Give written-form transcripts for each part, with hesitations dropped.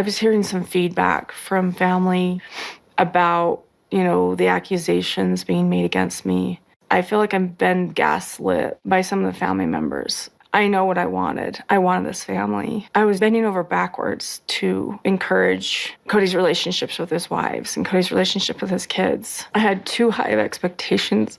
I was hearing some feedback from family about, the accusations being made against me. I feel like I've been gaslit by some of the family members. I know what I wanted. I wanted this family. I was bending over backwards to encourage Kody's relationships with his wives and Kody's relationship with his kids. I had too high of expectations.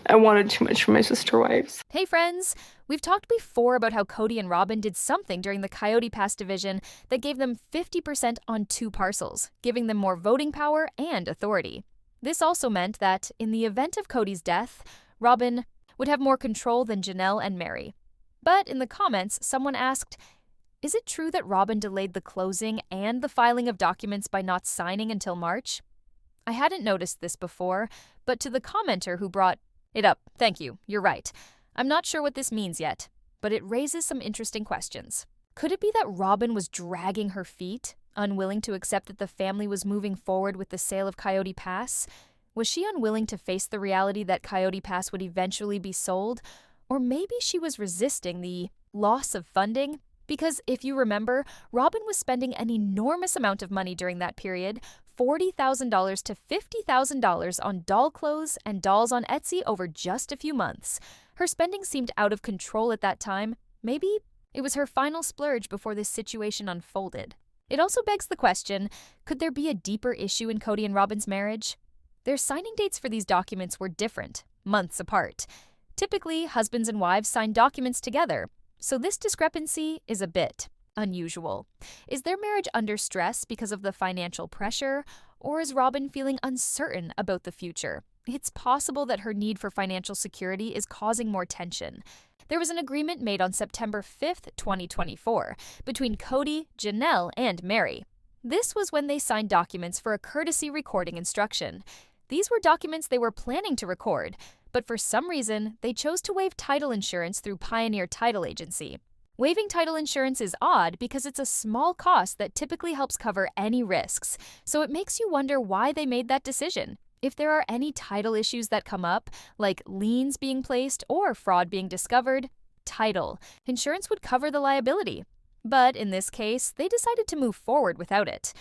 I wanted too much for my sister wives. Hey friends! We've talked before about how Kody and Robyn did something during the Coyote Pass division that gave them 50% on 2 parcels, giving them more voting power and authority. This also meant that, in the event of Kody's death, Robyn would have more control than Janelle and Mary. But in the comments, someone asked, is it true that Robyn delayed the closing and the filing of documents by not signing until March? I hadn't noticed this before, but to the commenter who brought it up, thank you, you're right. I'm not sure what this means yet, but it raises some interesting questions. Could it be that Robyn was dragging her feet, unwilling to accept that the family was moving forward with the sale of Coyote Pass? Was she unwilling to face the reality that Coyote Pass would eventually be sold? Or maybe she was resisting the loss of funding? Because if you remember, Robyn was spending an enormous amount of money during that period, $40,000 to $50,000 on doll clothes and dolls on Etsy over just a few months. Her spending seemed out of control at that time. Maybe it was her final splurge before this situation unfolded. It also begs the question, could there be a deeper issue in Kody and Robyn's marriage? Their signing dates for these documents were different, months apart. Typically, husbands and wives sign documents together, so this discrepancy is a bit unusual. Is their marriage under stress because of the financial pressure, or is Robyn feeling uncertain about the future? It's possible that her need for financial security is causing more tension. There was an agreement made on September 5th, 2024, between Kody, Janelle, and Mary. This was when they signed documents for a courtesy recording instruction. These were documents they were planning to record, but for some reason, they chose to waive title insurance through Pioneer Title Agency. Waiving title insurance is odd because it's a small cost that typically helps cover any risks, so it makes you wonder why they made that decision. If there are any title issues that come up, like liens being placed or fraud being discovered, title insurance would cover the liability. But in this case, they decided to move forward without it.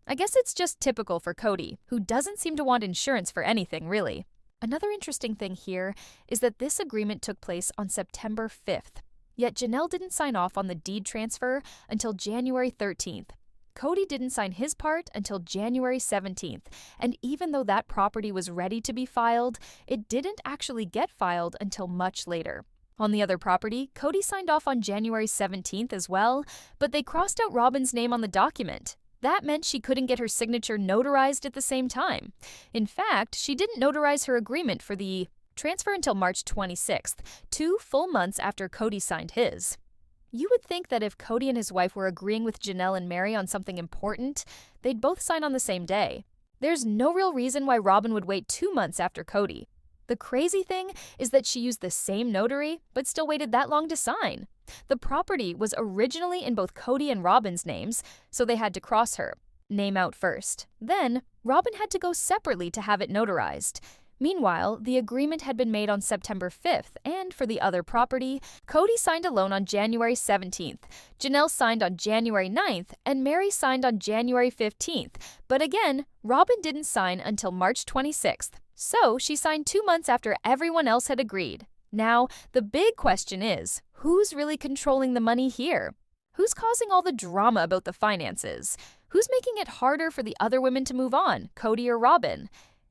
I guess it's just typical for Kody, who doesn't seem to want insurance for anything, really. Another interesting thing here is that this agreement took place on September 5th, yet Janelle didn't sign off on the deed transfer until January 13th. Kody didn't sign his part until January 17th, and even though that property was ready to be filed, it didn't actually get filed until much later. On the other property, Kody signed off on January 17th as well, but they crossed out Robyn's name on the document. That meant she couldn't get her signature notarized at the same time. In fact, she didn't notarize her agreement for the transfer until March 26th, 2 full months after Kody signed his. You would think that if Kody and his wife were agreeing with Janelle and Mary on something important, they'd both sign on the same day. There's no real reason why Robyn would wait 2 months after Kody. The crazy thing is that she used the same notary, but still waited that long to sign. The property was originally in both Kody and Robyn's names, so they had to cross her name out first. Then, Robyn had to go separately to have it notarized. Meanwhile, the agreement had been made on September 5th, and for the other property, Kody signed a loan on January 17th, Janelle signed on January 9th, and Mary signed on January 15th. But again, Robyn didn't sign until March 26th, so she signed 2 months after everyone else had agreed. Now, the big question is, who's really controlling the money here? Who's causing all the drama about the finances? Who's making it harder for the other women to move on, Kody or Robyn?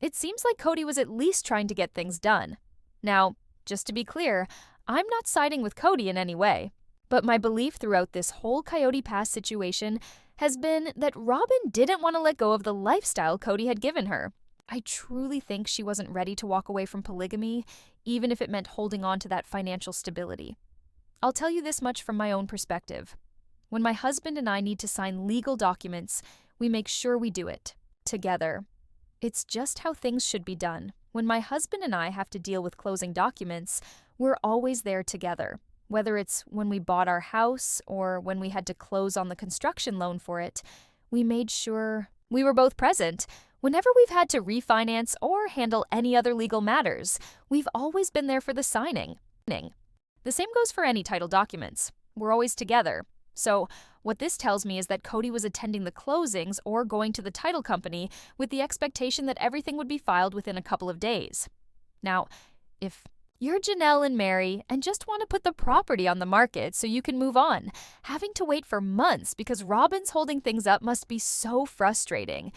It seems like Kody was at least trying to get things done. Now, just to be clear, I'm not siding with Kody in any way, but my belief throughout this whole Coyote Pass situation has been that Robyn didn't want to let go of the lifestyle Kody had given her. I truly think she wasn't ready to walk away from polygamy, even if it meant holding on to that financial stability. I'll tell you this much from my own perspective. When my husband and I need to sign legal documents, we make sure we do it together. It's just how things should be done. When my husband and I have to deal with closing documents, we're always there together. Whether it's when we bought our house or when we had to close on the construction loan for it, we made sure we were both present. Whenever we've had to refinance or handle any other legal matters, we've always been there for the signing. The same goes for any title documents. We're always together. So, what this tells me is that Kody was attending the closings or going to the title company with the expectation that everything would be filed within a couple of days. Now, if you're Janelle and Mary and just want to put the property on the market so you can move on, having to wait for months because Robyn's holding things up must be so frustrating.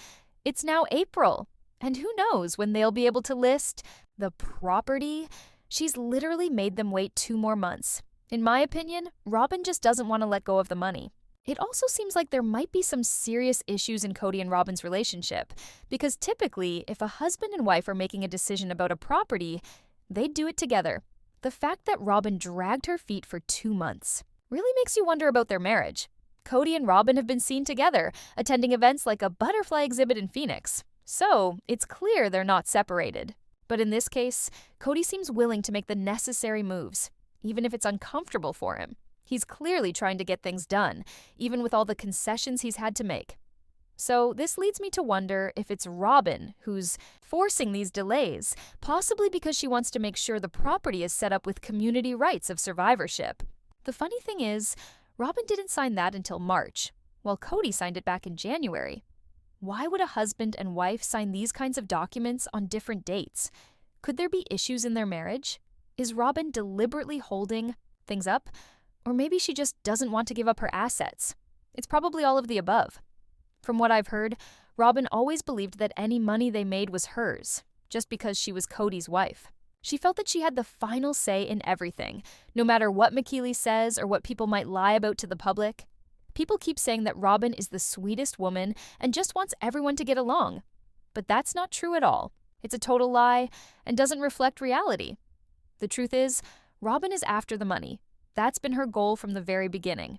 It's now April, and who knows when they'll be able to list the property? She's literally made them wait 2 more months. In my opinion, Robyn just doesn't want to let go of the money. It also seems like there might be some serious issues in Kody and Robyn's relationship, because typically, if a husband and wife are making a decision about a property, they'd do it together. The fact that Robyn dragged her feet for 2 months really makes you wonder about their marriage. Kody and Robyn have been seen together, attending events like a butterfly exhibit in Phoenix. So, it's clear they're not separated. But in this case, Kody seems willing to make the necessary moves, even if it's uncomfortable for him. He's clearly trying to get things done, even with all the concessions he's had to make. So this leads me to wonder if it's Robyn who's forcing these delays, possibly because she wants to make sure the property is set up with community rights of survivorship. The funny thing is, Robyn didn't sign that until March, while Kody signed it back in January. Why would a husband and wife sign these kinds of documents on different dates? Could there be issues in their marriage? Is Robyn deliberately holding things up? Or maybe she just doesn't want to give up her assets. It's probably all of the above. From what I've heard, Robyn always believed that any money they made was hers, just because she was Kody's wife. She felt that she had the final say in everything, no matter what McKeely says or what people might lie about to the public. People keep saying that Robyn is the sweetest woman and just wants everyone to get along. But that's not true at all. It's a total lie and doesn't reflect reality. The truth is, Robyn is after the money. That's been her goal from the very beginning.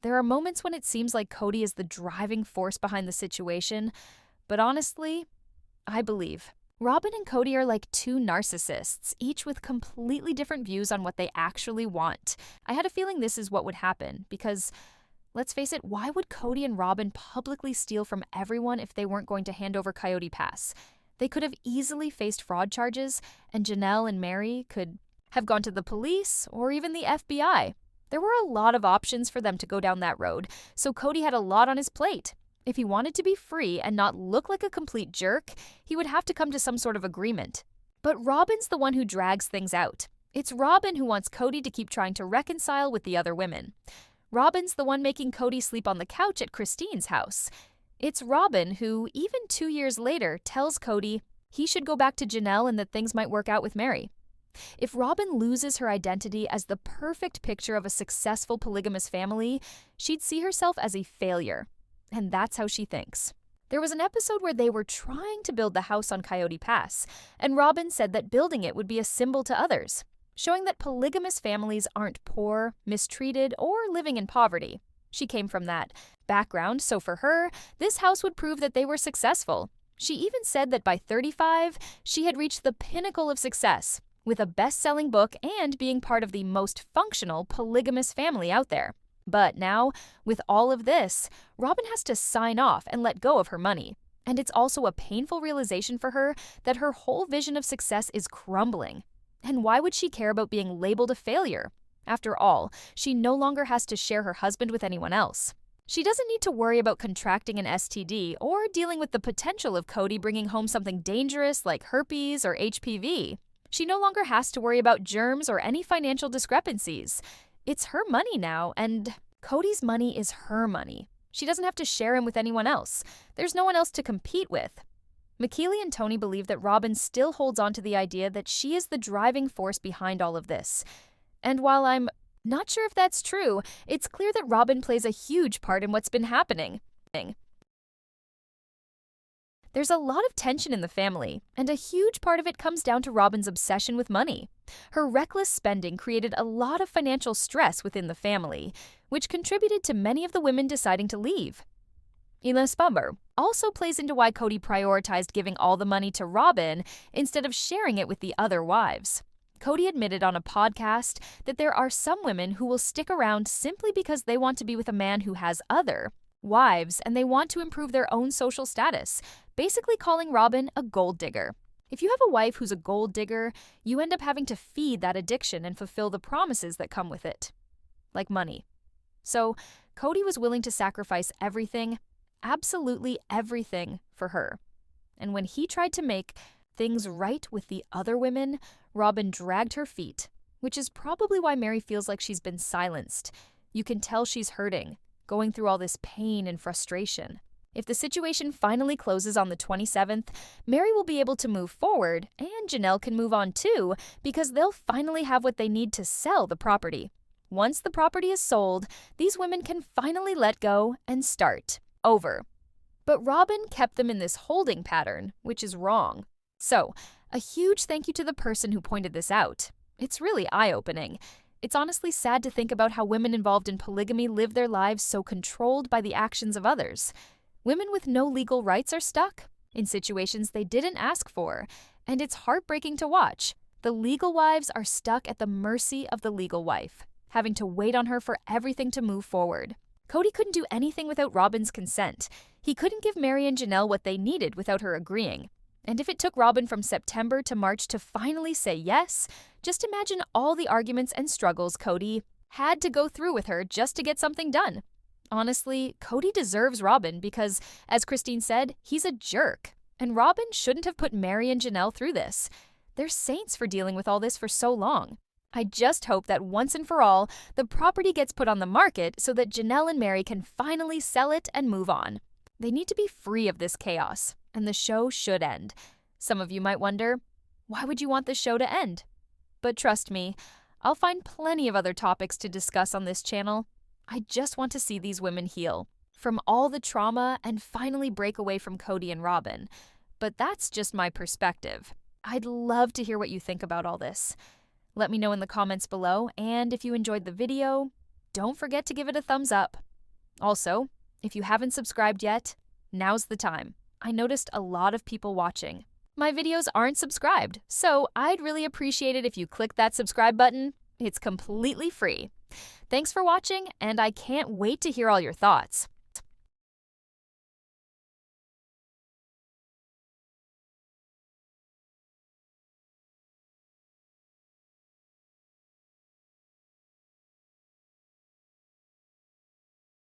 There are moments when it seems like Kody is the driving force behind the situation, but honestly, I believe Robyn and Kody are like 2 narcissists, each with completely different views on what they actually want. I had a feeling this is what would happen, because, let's face it, why would Kody and Robyn publicly steal from everyone if they weren't going to hand over Coyote Pass? They could have easily faced fraud charges, and Janelle and Mary could have gone to the police or even the FBI. There were a lot of options for them to go down that road, so Kody had a lot on his plate. If he wanted to be free and not look like a complete jerk, he would have to come to some sort of agreement. But Robyn's the one who drags things out. It's Robyn who wants Kody to keep trying to reconcile with the other women. Robyn's the one making Kody sleep on the couch at Christine's house. It's Robyn who, even 2 years later, tells Kody he should go back to Janelle and that things might work out with Mary. If Robyn loses her identity as the perfect picture of a successful polygamous family, she'd see herself as a failure. And that's how she thinks. There was an episode where they were trying to build the house on Coyote Pass, and Robyn said that building it would be a symbol to others, showing that polygamous families aren't poor, mistreated, or living in poverty. She came from that background, so for her, this house would prove that they were successful. She even said that by 35, she had reached the pinnacle of success, with a best-selling book and being part of the most functional polygamous family out there. But now, with all of this, Robyn has to sign off and let go of her money. And it's also a painful realization for her that her whole vision of success is crumbling. And why would she care about being labeled a failure? After all, she no longer has to share her husband with anyone else. She doesn't need to worry about contracting an STD or dealing with the potential of Kody bringing home something dangerous like herpes or HPV. She no longer has to worry about germs or any financial discrepancies. It's her money now, and Kody's money is her money. She doesn't have to share him with anyone else. There's no one else to compete with. McKeely and Tony believe that Robyn still holds on to the idea that she is the driving force behind all of this. And while I'm not sure if that's true, it's clear that Robyn plays a huge part in what's been happening. There's a lot of tension in the family, and a huge part of it comes down to Robyn's obsession with money. Her reckless spending created a lot of financial stress within the family, which contributed to many of the women deciding to leave. Ilas Bumber also plays into why Kody prioritized giving all the money to Robyn instead of sharing it with the other wives. Kody admitted on a podcast that there are some women who will stick around simply because they want to be with a man who has other wives and they want to improve their own social status, basically calling Robyn a gold digger. If you have a wife who's a gold digger, you end up having to feed that addiction and fulfill the promises that come with it, like money. So, Kody was willing to sacrifice everything, absolutely everything, for her. And when he tried to make things right with the other women, Robyn dragged her feet, which is probably why Meri feels like she's been silenced. You can tell she's hurting, going through all this pain and frustration. If the situation finally closes on the 27th, Meri will be able to move forward, and Janelle can move on too, because they'll finally have what they need to sell the property. Once the property is sold, these women can finally let go and start over. But Robyn kept them in this holding pattern, which is wrong. So, a huge thank you to the person who pointed this out. It's really eye-opening. It's honestly sad to think about how women involved in polygamy live their lives so controlled by the actions of others. Women with no legal rights are stuck in situations they didn't ask for, and it's heartbreaking to watch. The legal wives are stuck at the mercy of the legal wife, having to wait on her for everything to move forward. Kody couldn't do anything without Robyn's consent. He couldn't give Meri and Janelle what they needed without her agreeing. And if it took Robyn from September to March to finally say yes, just imagine all the arguments and struggles Kody had to go through with her just to get something done. Honestly, Kody deserves Robyn because, as Christine said, he's a jerk. And Robyn shouldn't have put Meri and Janelle through this. They're saints for dealing with all this for so long. I just hope that once and for all, the property gets put on the market so that Janelle and Meri can finally sell it and move on. They need to be free of this chaos, and the show should end. Some of you might wonder, why would you want the show to end? But trust me, I'll find plenty of other topics to discuss on this channel. I just want to see these women heal from all the trauma and finally break away from Kody and Robyn. But that's just my perspective. I'd love to hear what you think about all this. Let me know in the comments below, and if you enjoyed the video, don't forget to give it a thumbs up. Also, if you haven't subscribed yet, now's the time. I noticed a lot of people watching. My videos aren't subscribed, so I'd really appreciate it if you click that subscribe button. It's completely free. Thanks for watching, and I can't wait to hear all your thoughts.